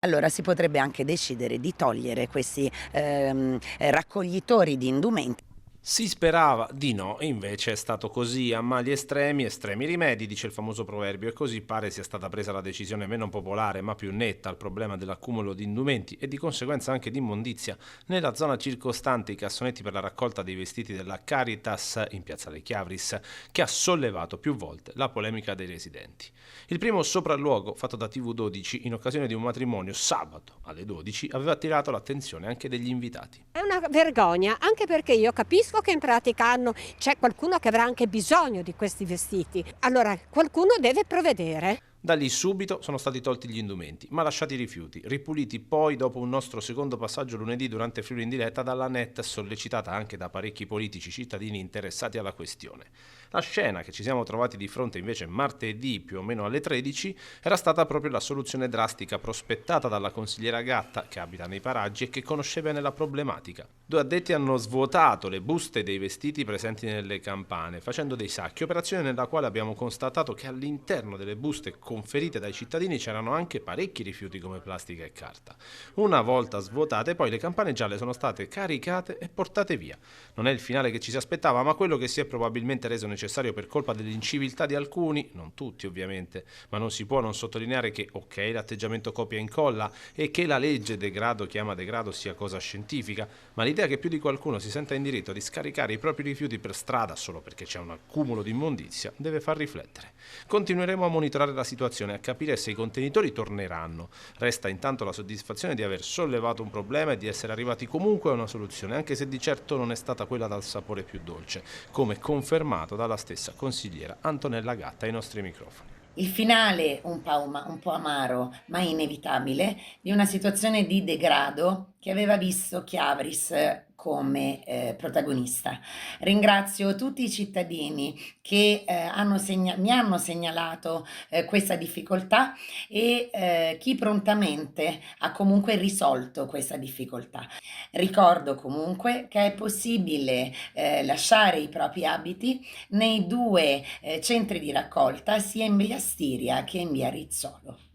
Allora si potrebbe anche decidere di togliere questi, raccoglitori di indumenti. Si sperava di no, e invece è stato così, a mali estremi, estremi rimedi, dice il famoso proverbio, e così pare sia stata presa la decisione meno popolare ma più netta al problema dell'accumulo di indumenti e di conseguenza anche di immondizia nella zona circostante i cassonetti per la raccolta dei vestiti della Caritas in piazzale Chiavris, che ha sollevato più volte la polemica dei residenti. Il primo sopralluogo, fatto da TV12 in occasione di un matrimonio sabato alle 12, aveva attirato l'attenzione anche degli invitati. È una vergogna, anche perché io capisco che in pratica c'è qualcuno che avrà anche bisogno di questi vestiti. Allora qualcuno deve provvedere. Da lì subito sono stati tolti gli indumenti, ma lasciati i rifiuti, ripuliti poi dopo un nostro secondo passaggio lunedì durante Friuli in diretta dalla NET, sollecitata anche da parecchi politici cittadini interessati alla questione. La scena che ci siamo trovati di fronte invece martedì più o meno alle 13 era stata proprio la soluzione drastica prospettata dalla consigliera Gatta, che abita nei paraggi e che conosce bene la problematica. Due addetti hanno svuotato le buste dei vestiti presenti nelle campane, facendo dei sacchi, operazione nella quale abbiamo constatato che all'interno delle buste conferite dai cittadini c'erano anche parecchi rifiuti come plastica e carta. Una volta svuotate, poi le campane gialle sono state caricate e portate via. Non è il finale che ci si aspettava, ma quello che si è probabilmente reso necessario per colpa dell'inciviltà di alcuni, non tutti ovviamente, ma non si può non sottolineare che, ok, l'atteggiamento copia e incolla e che la legge degrado chiama degrado sia cosa scientifica, ma l'idea che più di qualcuno si senta in diritto di scaricare i propri rifiuti per strada solo perché c'è un accumulo di immondizia deve far riflettere. Continueremo a monitorare la situazione e a capire se i contenitori torneranno. Resta intanto la soddisfazione di aver sollevato un problema e di essere arrivati comunque a una soluzione, anche se di certo non è stata quella dal sapore più dolce, come confermato dalla stessa consigliera Antonella Gatta ai nostri microfoni. Il finale un po' amaro, ma inevitabile, di una situazione di degrado che aveva visto Chiavris come protagonista. Ringrazio tutti i cittadini che mi hanno segnalato questa difficoltà e chi prontamente ha comunque risolto questa difficoltà. Ricordo comunque che è possibile lasciare i propri abiti nei due centri di raccolta sia in via Stiria che in via Rizzolo.